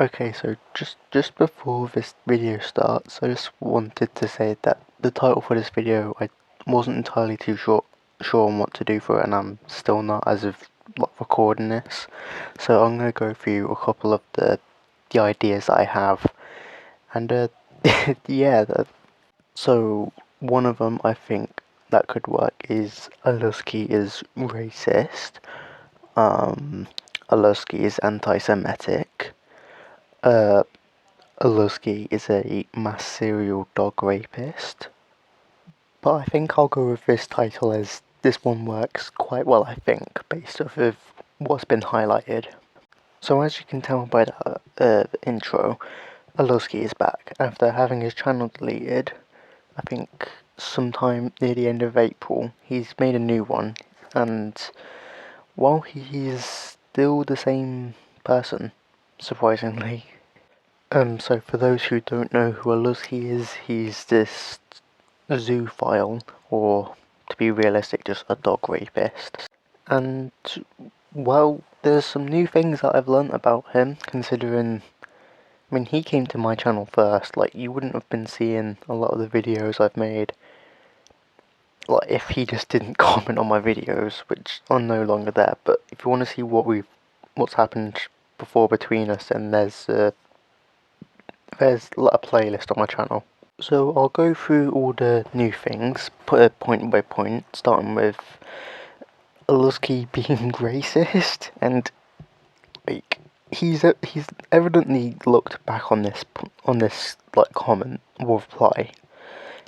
Okay, so just before this video starts, I just wanted to say that the title for this video, I wasn't entirely too sure on what to do for it, and I'm still not as of recording this. So I'm gonna go through a couple of the ideas that I have, and yeah. So one of them I think that could work is Aluzky is racist. Um, Aluzky is anti-Semitic. Uh, Aluzky is a mass serial dog rapist. But I think I'll go with this title as this one works quite well, I think, based off of what's been highlighted. So as you can tell by the intro, Aluzky is back after having his channel deleted. I think sometime near the end of April, he's made a new one, and while he's still the same person, surprisingly. So for those who don't know who Aluzky is, he's this zoophile, or to be realistic, just a dog rapist. And, well, there's some new things that I've learnt about him, considering, I mean, he came to my channel first. Like, you wouldn't have been seeing a lot of the videos I've made, like, if he just didn't comment on my videos, which are no longer there. But if you want to see what's happened before between us, then there's a playlist on my channel. So I'll go through all the new things, point by point, starting with Aluzky being racist, and like he's evidently looked back on this like comment or reply,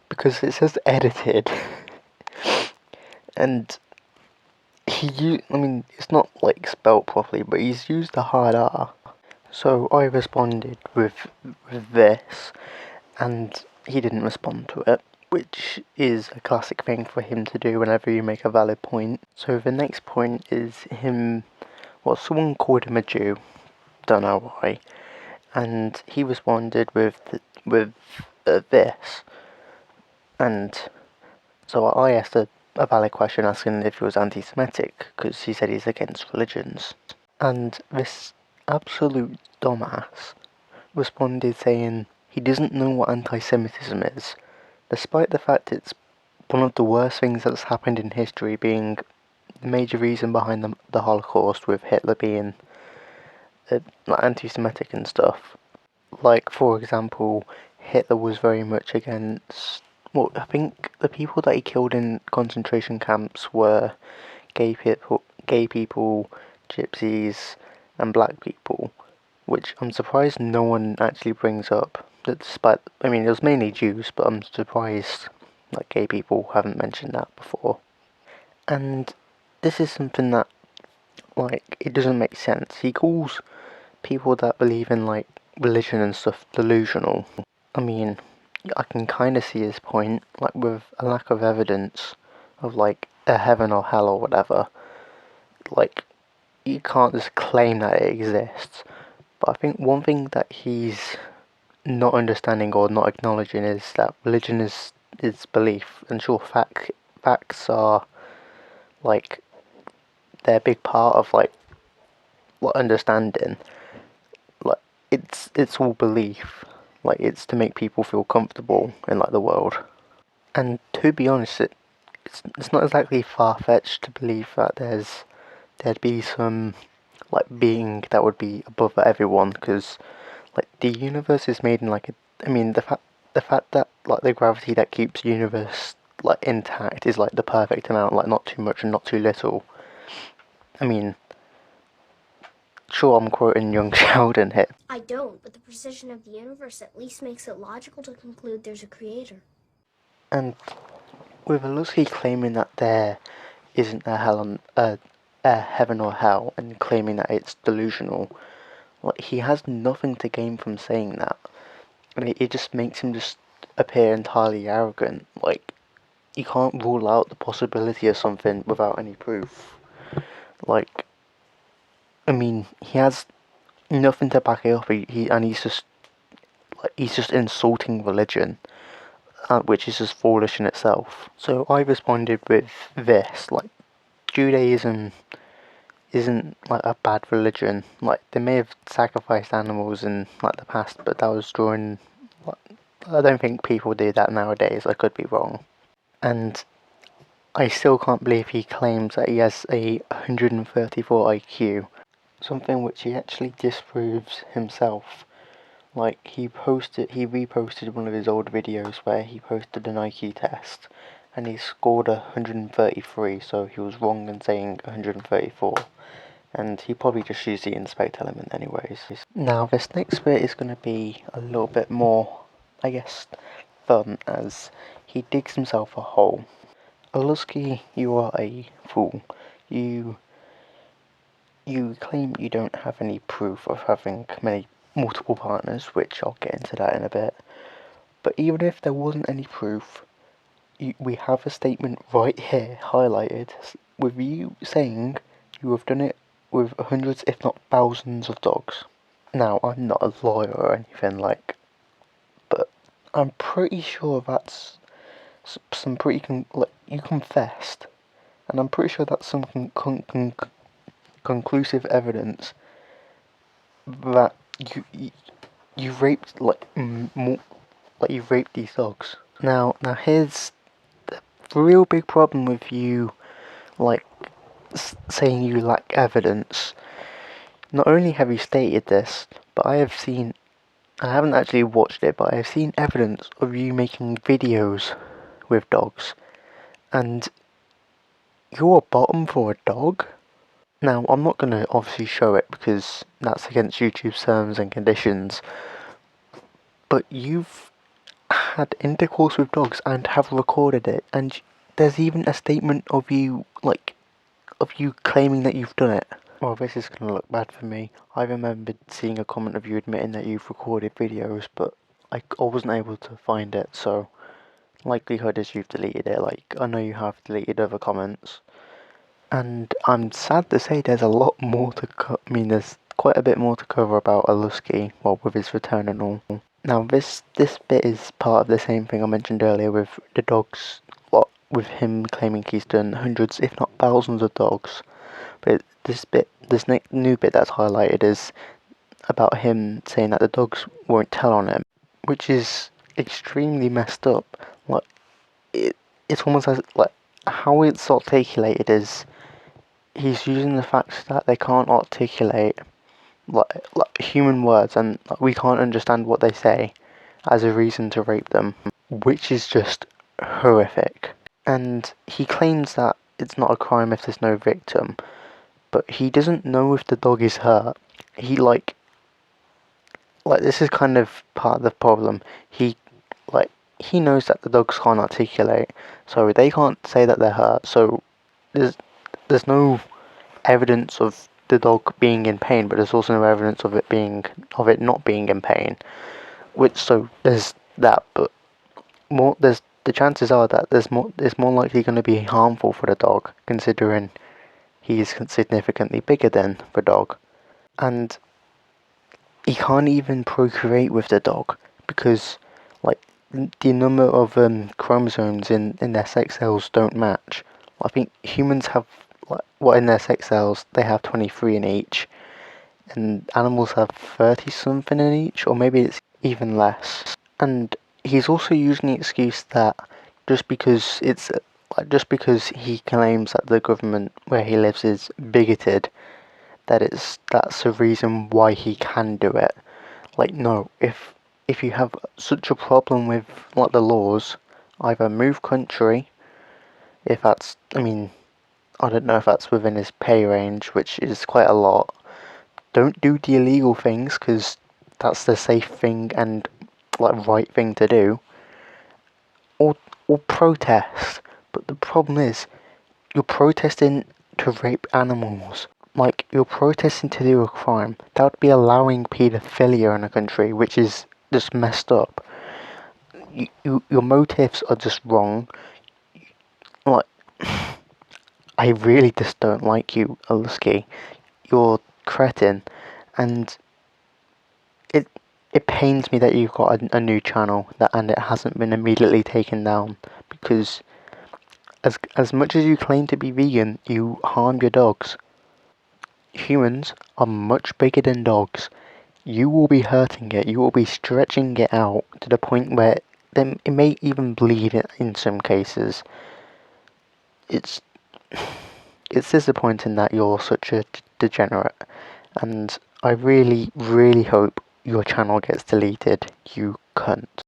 because it says edited, and I mean, it's not like spelt properly, but he's used a hard R. So I responded with this, and he didn't respond to it, which is a classic thing for him to do whenever you make a valid point. So the next point is him, well, someone called him a Jew, don't know why, and he responded with this, and so I asked a valid question asking if he was anti-Semitic, because he said he's against religions, and this absolute dumbass responded saying he doesn't know what anti-Semitism is, despite the fact it's one of the worst things that's happened in history, being the major reason behind the Holocaust, with Hitler being anti-Semitic and stuff. Like, for example, Hitler was very much against, well, I think the people that he killed in concentration camps were gay people, gypsies, and black people, which I'm surprised no one actually brings up. Despite, I mean, it was mainly Jews, but I'm surprised like gay people haven't mentioned that before. And this is something that, like, it doesn't make sense. He calls people that believe in like religion and stuff delusional. I mean, I can kind of see his point, like with a lack of evidence of like a heaven or hell or whatever. Like, you can't just claim that it exists. But I think one thing that he's not understanding or not acknowledging is that religion is belief, and sure, facts are like, they're a big part of like what understanding. Like, it's all belief. Like, it's to make people feel comfortable in like the world. And to be honest, it's not exactly far-fetched to believe that there'd be some like being that would be above everyone, because like the universe is made in like I mean, the fact that like the gravity that keeps the universe like intact is like the perfect amount, like not too much and not too little. I mean, sure, I'm quoting young Sheldon here. I don't, but the precision of the universe at least makes it logical to conclude there's a creator. And with Aluzky claiming that there isn't a heaven or hell, and claiming that it's delusional, like, he has nothing to gain from saying that. And it just makes him just appear entirely arrogant. Like, you can't rule out the possibility of something without any proof. Like, I mean, he has nothing to back it up. He's just insulting religion, which is just foolish in itself. So I responded with this, like, Judaism isn't like a bad religion. Like they may have sacrificed animals in like the past, but that was during. I don't think people do that nowadays. I could be wrong. And I still can't believe he claims that he has a 134 IQ, something which he actually disproves himself. Like he reposted one of his old videos where he posted an IQ test, and he scored 133, so he was wrong in saying 134. And he probably just used the inspect element anyways. Now this next bit is going to be a little bit more, I guess, fun, as he digs himself a hole. Aluzky, you are a fool. You claim you don't have any proof of having multiple partners, which I'll get into that in a bit. But even if there wasn't any proof, we have a statement right here highlighted with you saying you have done it with hundreds, if not thousands, of dogs. Now, I'm not a lawyer or anything but I'm pretty sure that's some pretty you confessed, and I'm pretty sure that's some conclusive evidence that you raped you raped these dogs. Now here's the real big problem with you like saying you lack evidence. Not only have you stated this, but I haven't actually watched it, but I have seen evidence of you making videos with dogs, and you're a bottom for a dog? Now, I'm not going to obviously show it because that's against YouTube's terms and conditions, but you've had intercourse with dogs and have recorded it, and there's even a statement of you claiming that you've done it. Well, this is going to look bad for me. I remembered seeing a comment of you admitting that you've recorded videos, but I wasn't able to find it, so likelihood is you've deleted it. Like, I know you have deleted other comments. And I'm sad to say there's a lot more there's quite a bit more to cover about Aluzky, well, with his return and all. Now, this bit is part of the same thing I mentioned earlier with the dogs, with him claiming he's done hundreds, if not thousands, of dogs. But this new bit that's highlighted is about him saying that the dogs won't tell on him, which is extremely messed up. Like, it's almost as how it's articulated is he's using the fact that they can't articulate like human words, and we can't understand what they say as a reason to rape them, which is just horrific. And he claims that it's not a crime if there's no victim, but he doesn't know if the dog is hurt. He this is kind of part of the problem. He knows that the dogs can't articulate, so they can't say that they're hurt. So there's no evidence of the dog being in pain, but there's also no evidence of it not being in pain. So there's that, but the chances are that it's more likely going to be harmful for the dog, considering he's significantly bigger than the dog, and he can't even procreate with the dog because the number of chromosomes in their sex cells don't match. I think humans have in their sex cells they have 23 in each, and animals have 30 something in each, or maybe it's even less. And he's also using the excuse that just because he claims that the government where he lives is bigoted, that's the reason why he can do it. No, if you have such a problem with the laws, either move country, if that's, I don't know if that's within his pay range, which is quite a lot. Don't do the illegal things, because that's the safe thing and right thing to do. Or protest. But the problem is, you're protesting to rape animals. You're protesting to do a crime. That would be allowing paedophilia in a country, which is just messed up. Your motives are just wrong. I really just don't like you, Aluzky. You're cretin, and it pains me that you've got a new channel and it hasn't been immediately taken down, because as much as you claim to be vegan, you harm your dogs. humans are much bigger than dogs. You will be hurting it, you will be stretching it out to the point where then it may even bleed in some cases. It's it's disappointing that you're such a degenerate, and I really, really hope your channel gets deleted, you cunt.